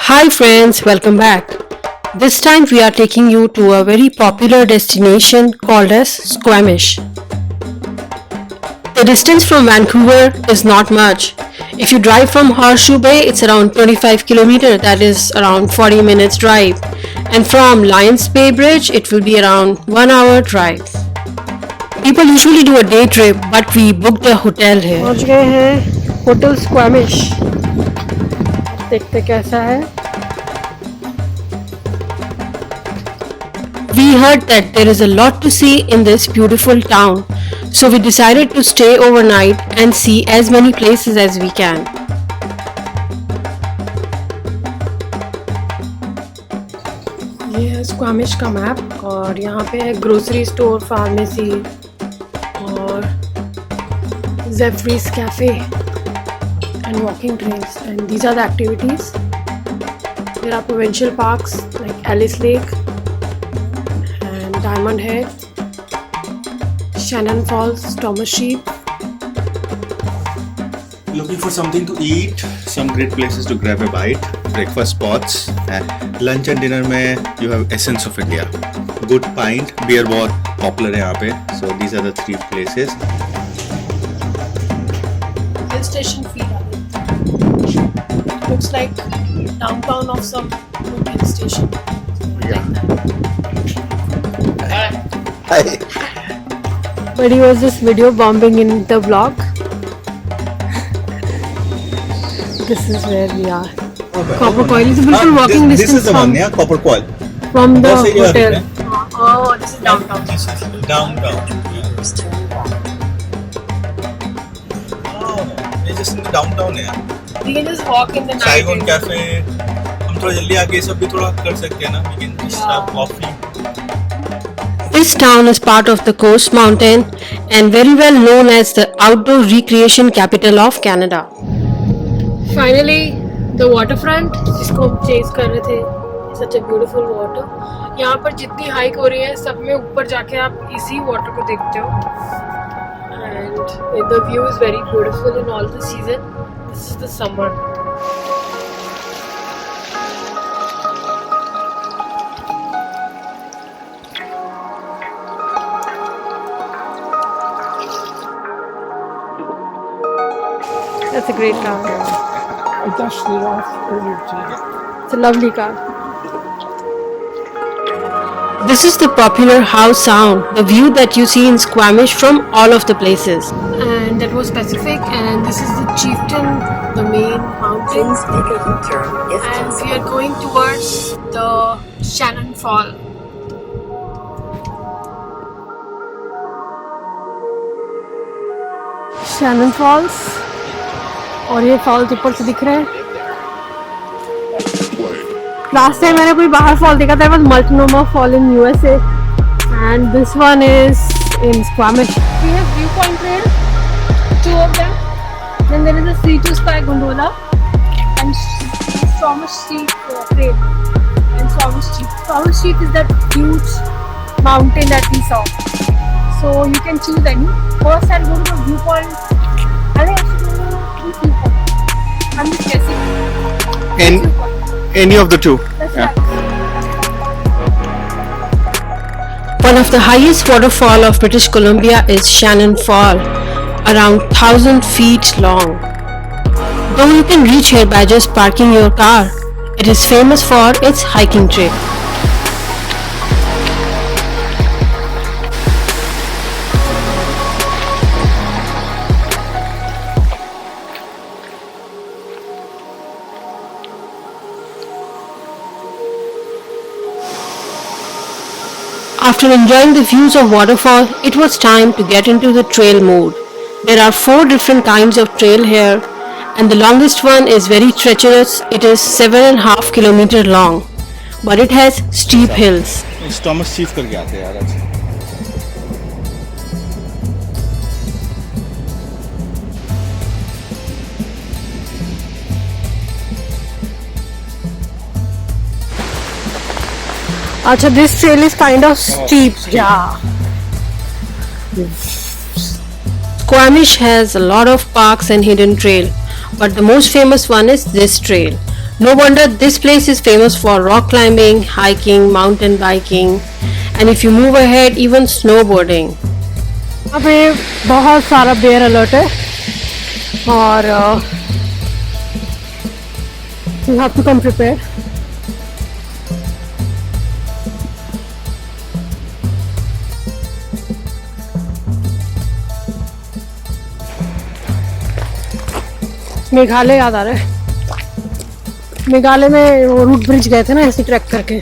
Hi friends, welcome back. This time we are taking you to a very popular destination called as Squamish. The distance from Vancouver is not much. If you drive from Horseshoe Bay, it's around 25 km, that is around 40 minutes drive. And from Lions Bay Bridge, it will be around 1 hour drive. People usually do a day trip, but we booked a hotel here. पहुंच गए हैं hotel Squamish. देखते कैसा है. We heard that there is a lot to see in this beautiful town, so we decided to stay overnight and see as many places as we can. ये है Squamish का map और यहाँ पे है ग्रोसरी स्टोर, फार्मेसी और Zephyr's Cafe and walking trails, and these are the activities. There are provincial parks like Alice Lake and Diamond Head, Shannon Falls, Thomas Sheep. Looking for something to eat, some great places to grab a bite, breakfast spots, lunch and dinner में you have Essence of India, good pint, beer बहुत popular है यहाँ पे. So these are the three places. Hill station feel looks like downtown of some hill station. Hi. But he was just video bombing in the vlog. This is where we are. Copper Coil is बिल्कुल walking This distance is the one, yeah, Copper Coil. from the That's it, hotel. yeah. Oh, this is downtown. This is downtown. Oh, ये just in the downtown है यार. We can just walk in the night. Saigon Cafe. हम थोड़ा जल्दी आके ये सब भी थोड़ा कर सकते हैं ना. We can just have coffee. This town is part of the Coast Mountain and very well known as the outdoor recreation capital of Canada. Finally, the waterfront जिसको हम चेज कर रहे थे. Such a beautiful water. यहाँ पर जितनी hike हो रही है सब में ऊपर जाके आप इसी वाटर को देखते हो. And the view is very beautiful in all the season. This is the summer. That's a great car. I dusted it off earlier today. It's a lovely car. This is the popular Howe Sound, the view that you see in Squamish from all of the places. And that was Pacific, and this is the Chieftain, the main mountain. And we are going towards the Shannon Fall. Shannon Falls. और ये false ऊपर से दिख रहे हैं. Last time मैंने कोई बाहर फॉल देखा था, बस Multnomah fall in USA, and this one is in Squamish. We have view point there, two of them. Then there is a sea to sky gondola and Squamish Sheep trail. And Squamish Sheep is that huge mountain that we saw. So you can choose any. First I'll go to the viewpoint. I think I should go to this viewpoint. I'm just guessing. Any of the two. Let's try. One of the highest waterfall of British Columbia is Shannon Fall, around 1,000 feet long. Though you can reach here by just parking your car, it is famous for its hiking trail. After enjoying the views of waterfall, it was time to get into the trail mode. There are 4 different kinds of trail here, and the longest one is very treacherous. It is 7.5 km long, but it has steep hills. Thomas Sheep करके आते हैं यार आज. Acha, this trail is kind of steep. Yeah. Squamish has a lot of parks and hidden trail, but the most famous one is this trail. No wonder this place is famous for rock climbing, hiking, mountain biking, and if you move ahead, even snowboarding. यहाँ पे बहुत सारा bear alert है और you have to come prepared. Meghalaya याद आ रहा है. मेघालय में वो रूट ब्रिज गए थे ना ऐसे ट्रैक करके.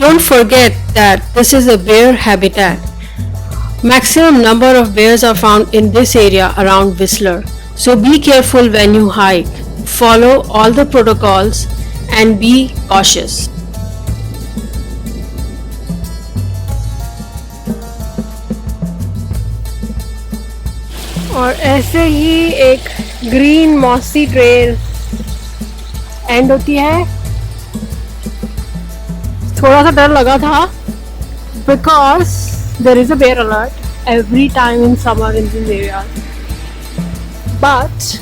Don't forget that this is a bear habitat. Maximum number of bears are found in this area around Whistler. So be careful when you hike. Follow all the protocols and be cautious. और ऐसे ही एक green mossy trail and होती है. थोड़ा सा डर लगा था because there is a bear alert every time in summer in this area. But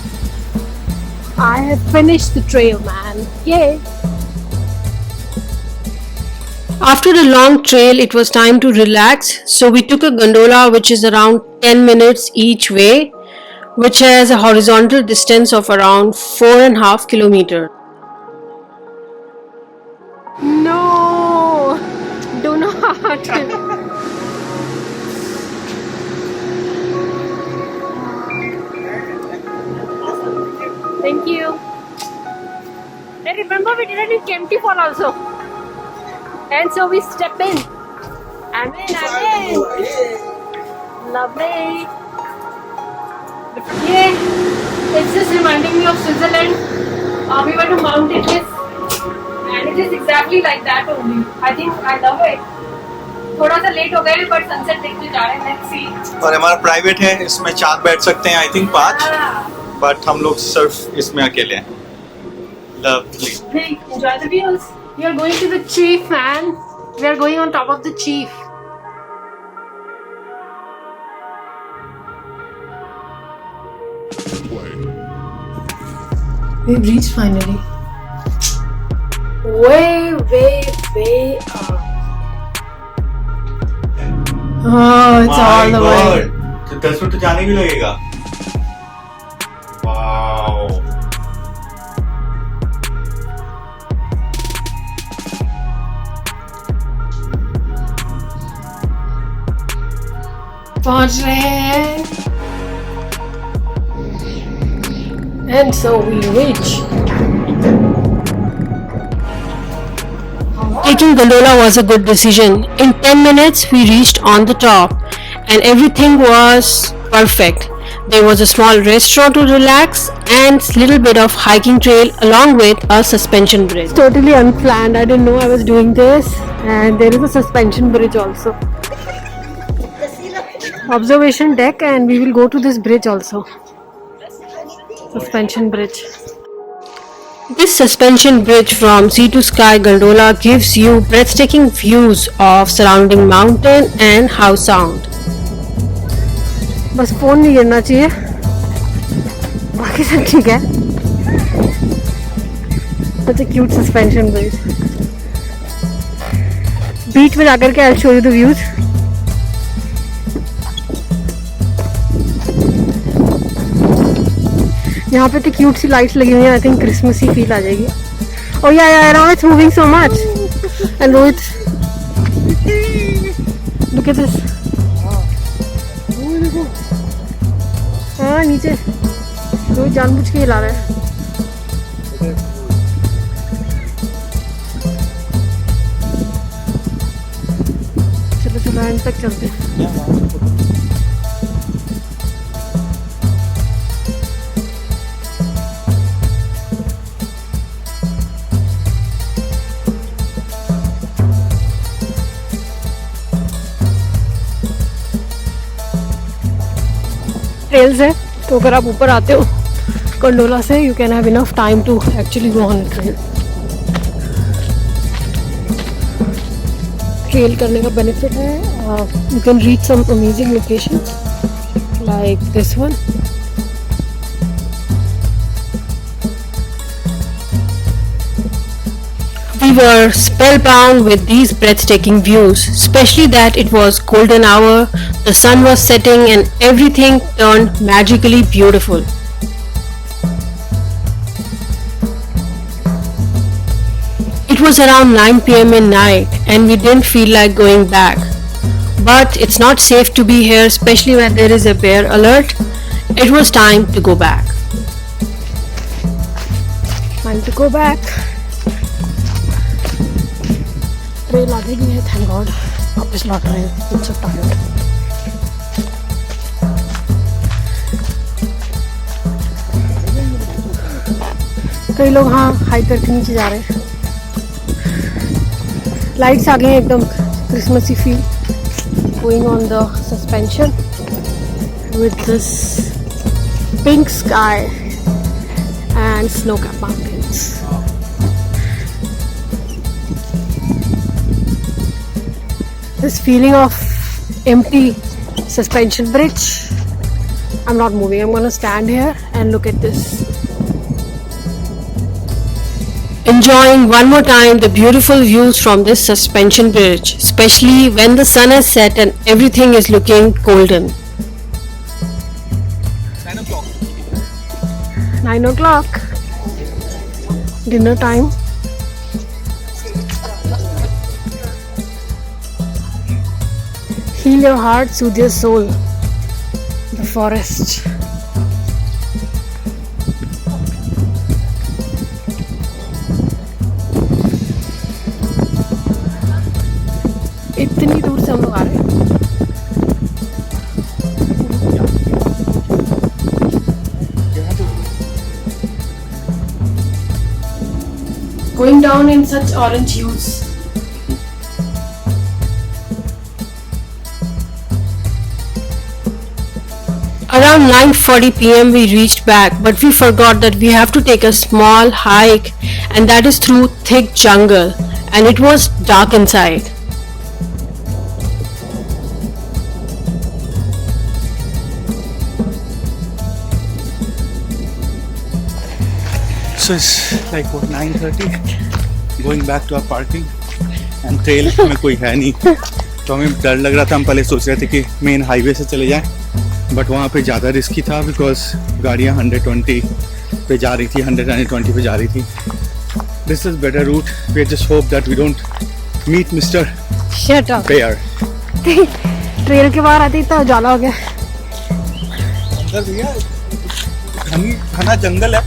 I have finished the trail, man. Yay! After the long trail, it was time to relax. So we took a gondola which is around 10 minutes each way, which has a horizontal distance of around 4.5 kilometers. No! Do not! Thank you. And remember, we did it in Kempty Fall also. And so we step in. I'm in. Lovely. Yeah, it's just reminding me of Switzerland. We went to Mount Atlas, and it is exactly like that only. I think I love it. थोड़ा सा late हो गए but sunset देखने जा रहे हैं. Let's see. और हमारा प्राइवेट है, इसमें 4 बैठ सकते हैं, आई थिंक 5. बट हम लोग सिर्फ इसमें अकेले हैं. Lovely. Hey, enjoy the views. We are going to the chief, man. We are going on top of the chief. We've reached finally. Way up. Oh, it's all the way. तो 10 minute तो जाने भी लगेगा. Wow. पहुंच रहे हैं. And so we reach. Taking gondola was a good decision. In 10 minutes we reached on the top and everything was perfect. There was a small restaurant to relax and little bit of hiking trail along with a suspension bridge. It's totally unplanned. I didn't know I was doing this, and there is a suspension bridge also. Observation deck, and we will go to this bridge also. Suspension bridge. This suspension bridge from sea to sky gondola gives you breathtaking views of surrounding mountain and house sound. बस phone नहीं गिरना चाहिए, बाकी सब ठीक है. Such a cute suspension bridge. Beach में जाकर के I'll show you the views. यहाँ पे तो क्यूट सी लाइट्स लगी हुई हैं. आई थिंक क्रिसमसी फील आ जाएगी. Oh yeah, now it's moving so much. And Rohit, look at this. हाँ नीचे रोहित जानबूझ के हिला रहा है. चलो एंड तक चलते हैं. ट्रेल्स है, तो अगर आप ऊपर आते हो कंडोला से, you can have enough time to actually go on trail. Trail करने का बेनिफिट है, you can reach some amazing locations like this one. were spellbound with these breathtaking views, especially that it was golden hour, the sun was setting and everything turned magically beautiful. It was around 9 p.m. in night and we didn't feel like going back. But it's not safe to be here, especially when there is a bear alert. It was time to go back. Time to go back. Trail आगे भी है, thank God. वापस लौट रहे हैं. I'm so tired. कई लोग हाँ हाइक करके नीचे जा रहे हैं. लाइट्स आ गए हैं एकदम Christmassy feel. Going on the suspension with this pink sky and snow-capped mountains. This feeling of empty suspension bridge. I'm not moving. I'm gonna stand here and look at this. Enjoying one more time the beautiful views from this suspension bridge, especially when the sun has set and everything is looking golden. 9 o'clock. 9 o'clock. Dinner time. Heal your heart, soothe your soul. The forest. इतनी दूर से हम लोग आ रहे हैं. Going down in such orange hues. Around 9:40 p.m. we reached back, but we forgot that we have to take a small hike, and that is through thick jungle, and it was dark inside. So it's like what 9:30. Going back to our parking and trail में कोई है नहीं, तो हमें डर लग रहा था. हम पहले सोच रहे थे कि मेन हाईवे से चले जाएं, बट वहाँ पे ज़्यादा रिस्की था बिकॉज गाड़ियाँ 120 पे जा रही थी, 120 पे जा रही थी. This is better route. We just hope that we don't meet mister Shut up. Bear. Trail के बाहर आते ही तो उजाला हो गया. अंदर भैया घना जंगल है,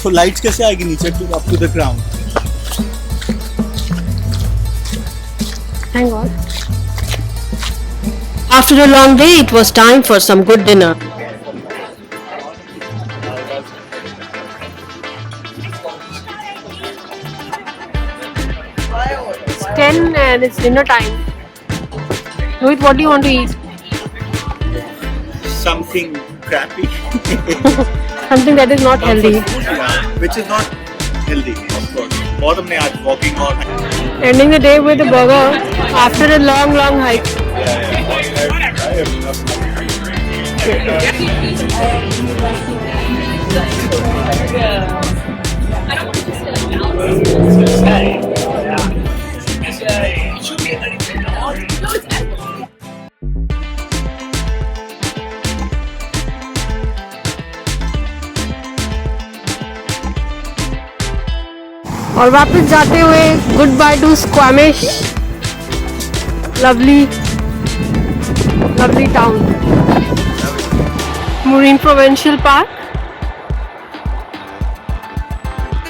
तो लाइट्स कैसे आएगी नीचे up to the ground. Thank God. After a long day, it was time for some good dinner. It's 10 and it's dinner time. Rohit, what do you want to eat? Something crappy. Something that is not healthy. Yeah, which is not healthy, of course. बहुत हमने आज walking और Ending the day with a burger after a long hike. और वापस जाते हुए good by two Squamish. lovely town. Marine Provincial Park.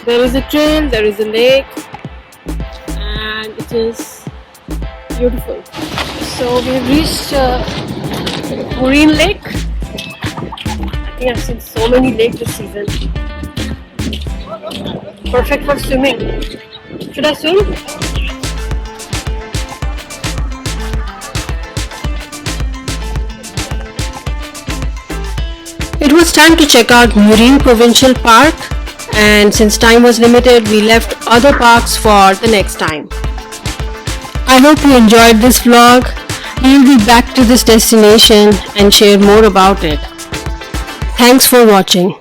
There is a trail, there is a lake, and it is beautiful. So we have reached Marine Lake. I think I've seen so many lakes this season. Perfect for swimming. Should I swim? It was time to check out Marine Provincial Park, and since time was limited, we left other parks for the next time. I hope you enjoyed this vlog. We will be back to this destination and share more about it. Thanks for watching.